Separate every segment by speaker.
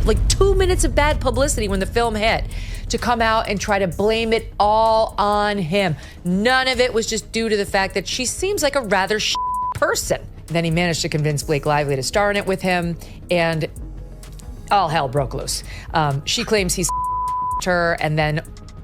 Speaker 1: like 2 minutes of bad publicity when the film hit, to come out and try to blame it all on him. None of it was just due to the fact that she seems like a rather person. Then he managed to convince Blake Lively to star in it with him, and all hell broke loose. She claims he's her, and then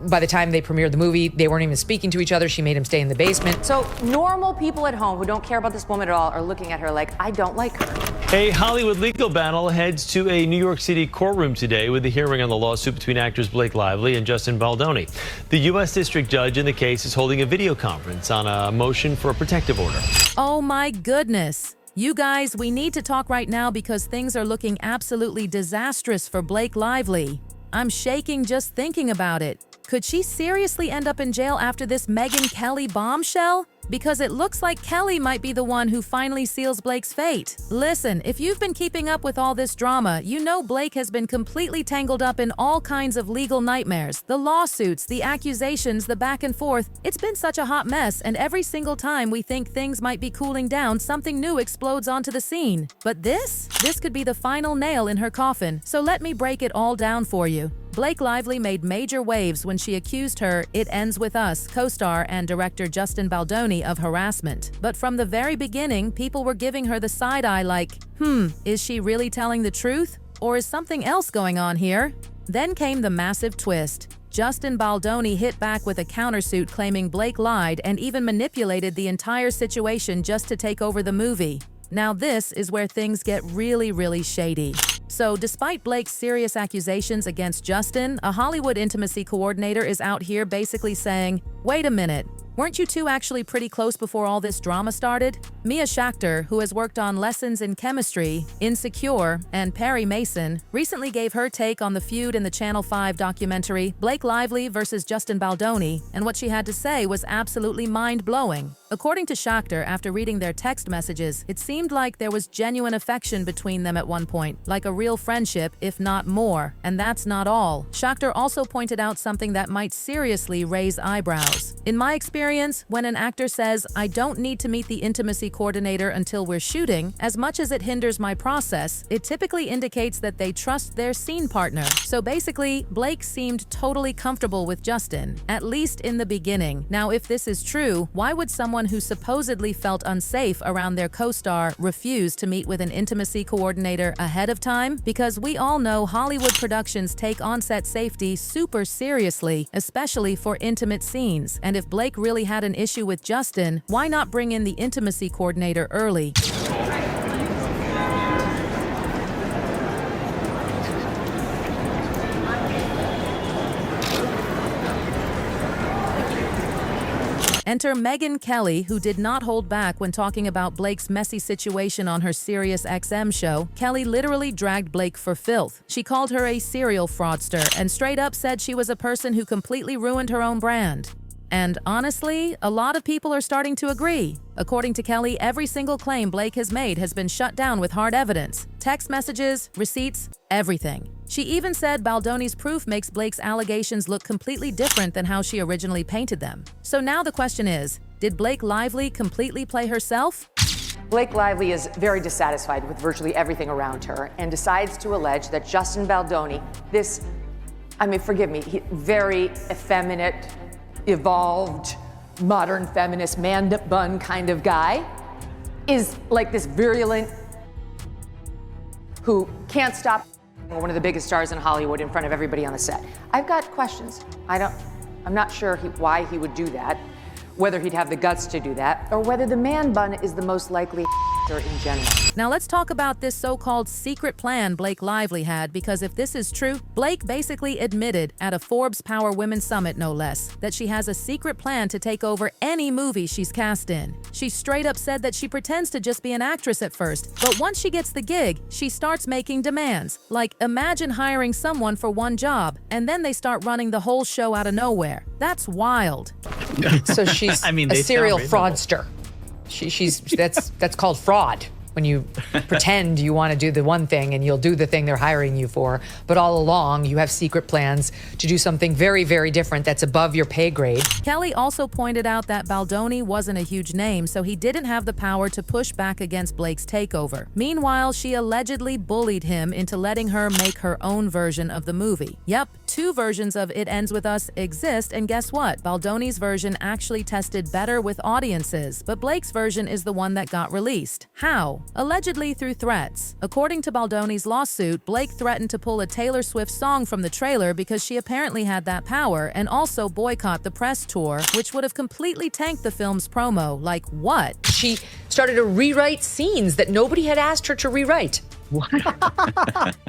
Speaker 1: by the time they premiered the movie, they weren't even speaking to each other. She made him stay in the basement.
Speaker 2: So normal people at home who don't care about this woman at all are looking at her like, I don't like her.
Speaker 3: A Hollywood legal battle heads to a New York City courtroom today with the hearing on the lawsuit between actors Blake Lively and Justin Baldoni. The U.S. District Judge in the case is holding a video conference on a motion for a protective order.
Speaker 4: Oh my goodness. You guys, we need to talk right now because things are looking absolutely disastrous for Blake Lively. I'm shaking just thinking about it. Could she seriously end up in jail after this Megyn Kelly bombshell? Because it looks like Kelly might be the one who finally seals Blake's fate. Listen, if you've been keeping up with all this drama, you know Blake has been completely tangled up in all kinds of legal nightmares. The lawsuits, the accusations, the back and forth. It's been such a hot mess, and every single time we think things might be cooling down, something new explodes onto the scene. But this could be the final nail in her coffin, so let me break it all down for you. Blake Lively made major waves when she accused her It Ends With Us co-star and director Justin Baldoni of harassment. But from the very beginning, people were giving her the side eye like, is she really telling the truth? Or is something else going on here? Then came the massive twist. Justin Baldoni hit back with a countersuit claiming Blake lied and even manipulated the entire situation just to take over the movie. Now this is where things get really, really shady. So despite Blake's serious accusations against Justin, a Hollywood intimacy coordinator is out here basically saying, wait a minute, weren't you two actually pretty close before all this drama started? Mia Schachter, who has worked on Lessons in Chemistry, Insecure, and Perry Mason, recently gave her take on the feud in the Channel 5 documentary Blake Lively versus Justin Baldoni, and what she had to say was absolutely mind-blowing. According to Schachter, after reading their text messages, it seemed like there was genuine affection between them at one point, like a real friendship, if not more. And that's not all. Schachter also pointed out something that might seriously raise eyebrows. In my experience, when an actor says, I don't need to meet the intimacy coordinator until we're shooting, as much as it hinders my process, it typically indicates that they trust their scene partner. So basically, Blake seemed totally comfortable with Justin, at least in the beginning. Now, if this is true, why would someone who supposedly felt unsafe around their co-star refuse to meet with an intimacy coordinator ahead of time? Because we all know Hollywood productions take on-set safety super seriously, especially for intimate scenes. And if Blake really had an issue with Justin, why not bring in the intimacy coordinator early? Enter Megyn Kelly, who did not hold back when talking about Blake's messy situation on her Sirius XM show. Kelly literally dragged Blake for filth. She called her a serial fraudster and straight up said she was a person who completely ruined her own brand. And honestly, a lot of people are starting to agree. According to Kelly, every single claim Blake has made has been shut down with hard evidence. Text messages, receipts, everything. She even said Baldoni's proof makes Blake's allegations look completely different than how she originally painted them. So now the question is, did Blake Lively completely play herself?
Speaker 2: Blake Lively is very dissatisfied with virtually everything around her and decides to allege that Justin Baldoni, forgive me, very effeminate, evolved, modern feminist man bun kind of guy, is like this virulent who can't stop one of the biggest stars in Hollywood in front of everybody on the set. I've got questions. I'm not sure why he would do that, whether he'd have the guts to do that, or whether the man bun is the most likely in general.
Speaker 4: Now let's talk about this so-called secret plan Blake Lively had, because if this is true, Blake basically admitted at a Forbes Power Women Summit, no less, that she has a secret plan to take over any movie she's cast in. She straight up said that she pretends to just be an actress at first, but once she gets the gig, she starts making demands. Like, imagine hiring someone for one job, and then they start running the whole show out of nowhere. That's wild.
Speaker 1: So she's a serial fraudster. That's called fraud. when you pretend you want to do the one thing and you'll do the thing they're hiring you for, but all along you have secret plans to do something very, very different that's above your pay grade.
Speaker 4: Kelly also pointed out that Baldoni wasn't a huge name, so he didn't have the power to push back against Blake's takeover. Meanwhile, she allegedly bullied him into letting her make her own version of the movie. Yep, 2 versions of It Ends With Us exist, and guess what? Baldoni's version actually tested better with audiences, but Blake's version is the one that got released. How? Allegedly through threats. According to Baldoni's lawsuit, Blake threatened to pull a Taylor Swift song from the trailer because she apparently had that power, and also boycott the press tour, which would have completely tanked the film's promo. Like what?
Speaker 1: She started to rewrite scenes that nobody had asked her to rewrite.
Speaker 5: What?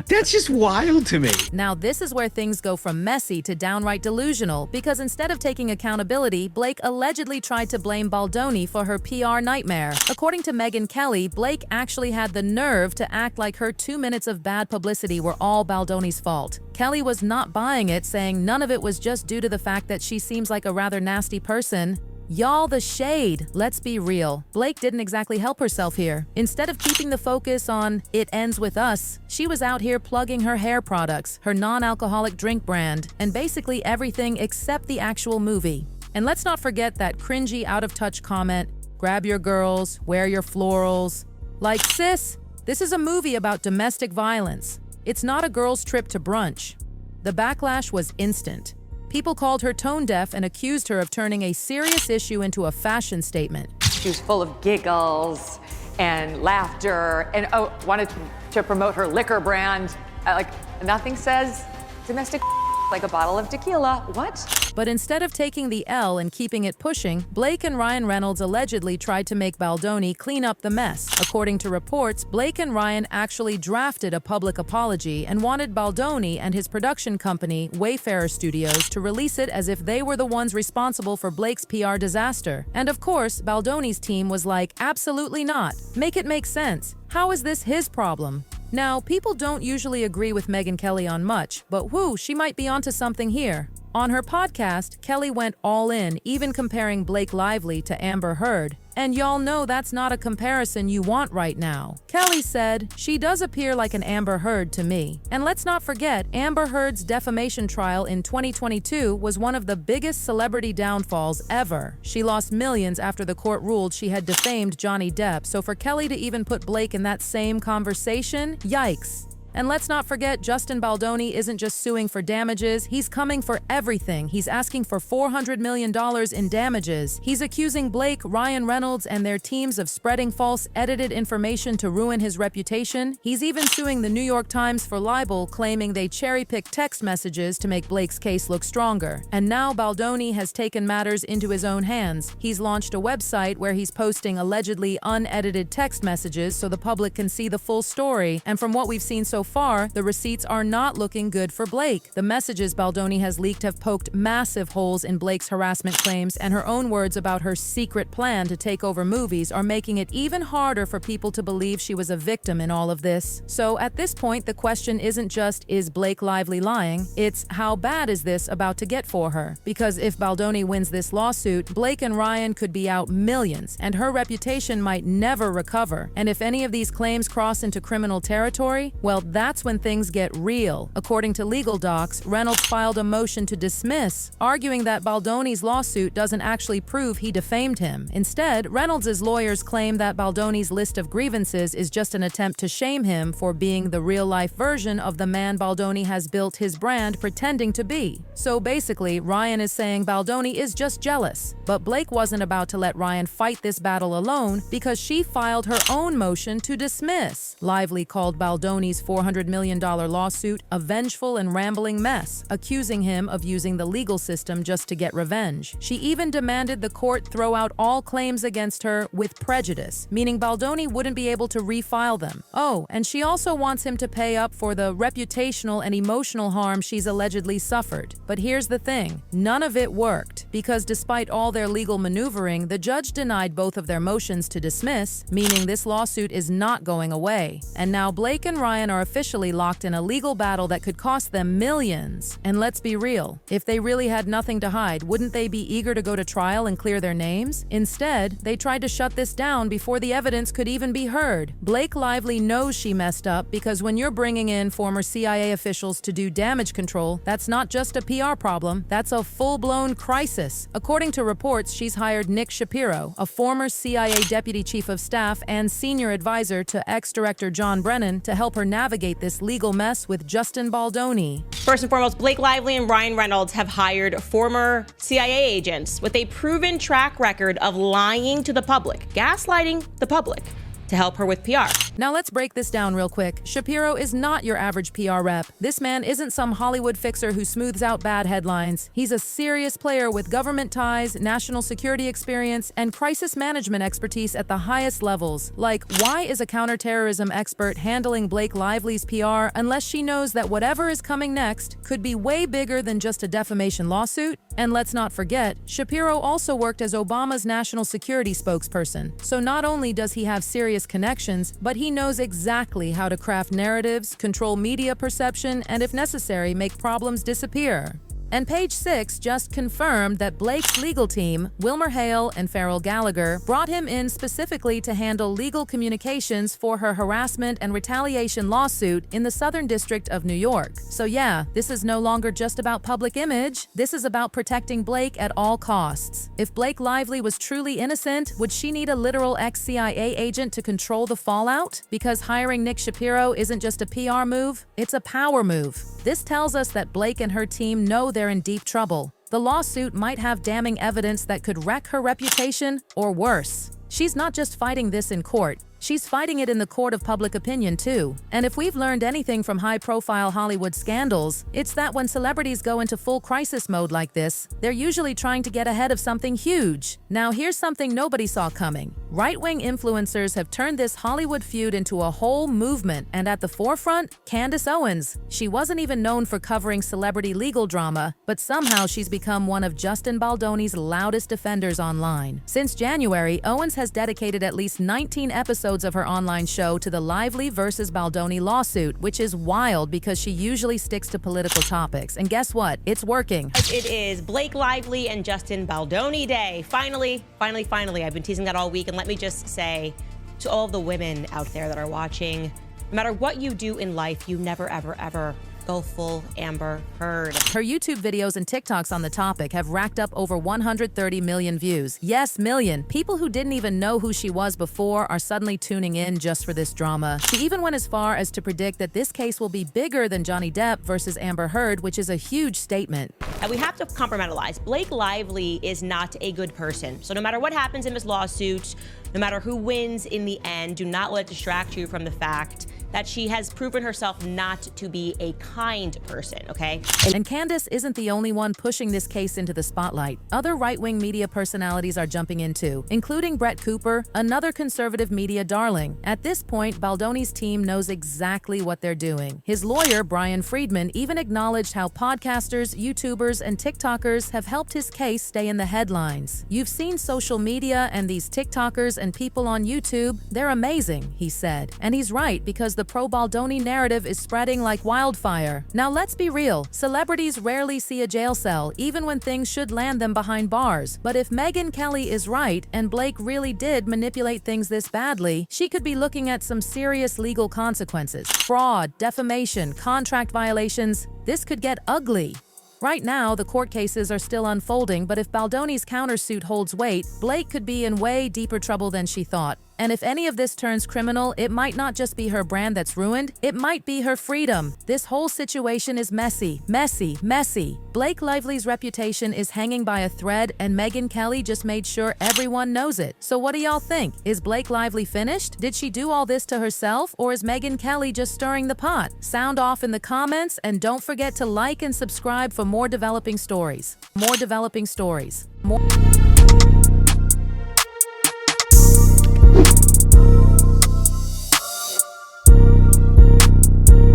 Speaker 5: That's just wild to me.
Speaker 4: Now this is where things go from messy to downright delusional, because instead of taking accountability, Blake allegedly tried to blame Baldoni for her PR nightmare. According to Megyn Kelly, Blake actually had the nerve to act like her 2 minutes of bad publicity were all Baldoni's fault. Kelly was not buying it, saying none of it was just due to the fact that she seems like a rather nasty person. Y'all, the shade. Let's be real. Blake didn't exactly help herself here. Instead of keeping the focus on It Ends With Us, she was out here plugging her hair products, her non-alcoholic drink brand, and basically everything except the actual movie. And let's not forget that cringy, out-of-touch comment, grab your girls, wear your florals. Like, sis, this is a movie about domestic violence. It's not a girl's trip to brunch. The backlash was instant. People called her tone-deaf and accused her of turning a serious issue into a fashion statement.
Speaker 2: She was full of giggles and laughter and wanted to promote her liquor brand. Like, nothing says domestic like a bottle of tequila. What?
Speaker 4: But instead of taking the L and keeping it pushing, Blake and Ryan Reynolds allegedly tried to make Baldoni clean up the mess. According to reports, Blake and Ryan actually drafted a public apology and wanted Baldoni and his production company, Wayfarer Studios, to release it as if they were the ones responsible for Blake's PR disaster. And of course, Baldoni's team was like, absolutely not. Make it make sense. How is this his problem? Now, people don't usually agree with Megyn Kelly on much, but whoo, she might be onto something here. On her podcast, Kelly went all in, even comparing Blake Lively to Amber Heard. And y'all know that's not a comparison you want right now. Kelly said, she does appear like an Amber Heard to me. And let's not forget, Amber Heard's defamation trial in 2022 was one of the biggest celebrity downfalls ever. She lost millions after the court ruled she had defamed Johnny Depp, so for Kelly to even put Blake in that same conversation, yikes. And let's not forget, Justin Baldoni isn't just suing for damages, he's coming for everything. He's asking for $400 million in damages. He's accusing Blake, Ryan Reynolds, and their teams of spreading false, edited information to ruin his reputation. He's even suing the New York Times for libel, claiming they cherry-picked text messages to make Blake's case look stronger. And now Baldoni has taken matters into his own hands. He's launched a website where he's posting allegedly unedited text messages so the public can see the full story. And from what we've seen so far, the receipts are not looking good for Blake. The messages Baldoni has leaked have poked massive holes in Blake's harassment claims, and her own words about her secret plan to take over movies are making it even harder for people to believe she was a victim in all of this. So at this point, the question isn't just, is Blake Lively lying? It's, how bad is this about to get for her? Because if Baldoni wins this lawsuit, Blake and Ryan could be out millions, and her reputation might never recover. And if any of these claims cross into criminal territory, well, that's when things get real. According to legal docs, Reynolds filed a motion to dismiss, arguing that Baldoni's lawsuit doesn't actually prove he defamed him. Instead, Reynolds' lawyers claim that Baldoni's list of grievances is just an attempt to shame him for being the real-life version of the man Baldoni has built his brand pretending to be. So basically, Ryan is saying Baldoni is just jealous. But Blake wasn't about to let Ryan fight this battle alone because she filed her own motion to dismiss. Lively called Baldoni's $400 million lawsuit a vengeful and rambling mess, accusing him of using the legal system just to get revenge. She even demanded the court throw out all claims against her with prejudice, meaning Baldoni wouldn't be able to refile them. Oh, and she also wants him to pay up for the reputational and emotional harm she's allegedly suffered. But here's the thing, none of it worked, because despite all their legal maneuvering, the judge denied both of their motions to dismiss, meaning this lawsuit is not going away. And now Blake and Ryan are officially locked in a legal battle that could cost them millions. And let's be real, if they really had nothing to hide, wouldn't they be eager to go to trial and clear their names? Instead, they tried to shut this down before the evidence could even be heard. Blake Lively knows she messed up because when you're bringing in former CIA officials to do damage control, that's not just a PR problem, that's a full-blown crisis. According to reports, she's hired Nick Shapiro, a former CIA deputy chief of staff and senior advisor to ex-director John Brennan, to help her navigate this legal mess with Justin Baldoni.
Speaker 6: First and foremost, Blake Lively and Ryan Reynolds have hired former CIA agents with a proven track record of lying to the public, gaslighting the public, to help her with PR.
Speaker 4: Now let's break this down real quick. Shapiro is not your average PR rep. This man isn't some Hollywood fixer who smooths out bad headlines. He's a serious player with government ties, national security experience, and crisis management expertise at the highest levels. Like, why is a counterterrorism expert handling Blake Lively's PR unless she knows that whatever is coming next could be way bigger than just a defamation lawsuit? And let's not forget, Shapiro also worked as Obama's national security spokesperson. So not only does he have serious connections, but he knows exactly how to craft narratives, control media perception, and if necessary, make problems disappear. And Page 6 just confirmed that Blake's legal team, WilmerHale and Farrell Gallagher, brought him in specifically to handle legal communications for her harassment and retaliation lawsuit in the Southern District of New York. So yeah, this is no longer just about public image, this is about protecting Blake at all costs. If Blake Lively was truly innocent, would she need a literal ex-CIA agent to control the fallout? Because hiring Nick Shapiro isn't just a PR move, it's a power move. This tells us that Blake and her team know they're in deep trouble. The lawsuit might have damning evidence that could wreck her reputation, or worse. She's not just fighting this in court, she's fighting it in the court of public opinion too. And if we've learned anything from high-profile Hollywood scandals, it's that when celebrities go into full crisis mode like this, they're usually trying to get ahead of something huge. Now here's something nobody saw coming. Right-wing influencers have turned this Hollywood feud into a whole movement, and at the forefront, Candace Owens. She wasn't even known for covering celebrity legal drama, but somehow she's become one of Justin Baldoni's loudest defenders online. Since January, Owens has dedicated at least 19 episodes of her online show to the Lively versus Baldoni lawsuit, which is wild because she usually sticks to political topics. And guess what? It's working.
Speaker 6: It is Blake Lively and Justin Baldoni Day. Finally, I've been teasing that all week, and let me just say to all of the women out there that are watching, no matter what you do in life, you never, ever, ever go full Amber Heard.
Speaker 4: Her YouTube videos and TikToks on the topic have racked up over 130 million views. Yes, million. People who didn't even know who she was before are suddenly tuning in just for this drama. She even went as far as to predict that this case will be bigger than Johnny Depp versus Amber Heard, which is a huge statement.
Speaker 6: And we have to compartmentalize. Blake Lively is not a good person. So no matter what happens in this lawsuit, no matter who wins in the end, do not let it distract you from the fact that she has proven herself not to be a kind person, okay?
Speaker 4: And Candace isn't the only one pushing this case into the spotlight. Other right-wing media personalities are jumping in too, including Brett Cooper, another conservative media darling. At this point, Baldoni's team knows exactly what they're doing. His lawyer, Brian Friedman, even acknowledged how podcasters, YouTubers, and TikTokers have helped his case stay in the headlines. You've seen social media and these TikTokers and people on YouTube, they're amazing, he said. And he's right, because the pro-Baldoni narrative is spreading like wildfire. Now let's be real, celebrities rarely see a jail cell, even when things should land them behind bars. But if Megyn Kelly is right, and Blake really did manipulate things this badly, she could be looking at some serious legal consequences. Fraud, defamation, contract violations, this could get ugly. Right now, the court cases are still unfolding, but if Baldoni's countersuit holds weight, Blake could be in way deeper trouble than she thought. And if any of this turns criminal, it might not just be her brand that's ruined, it might be her freedom. This whole situation is messy, messy, messy. Blake Lively's reputation is hanging by a thread, and Megyn Kelly just made sure everyone knows it. So what do y'all think? Is Blake Lively finished? Did she do all this to herself, or is Megyn Kelly just stirring the pot? Sound off in the comments, and don't forget to like and subscribe for more developing stories. More developing stories. More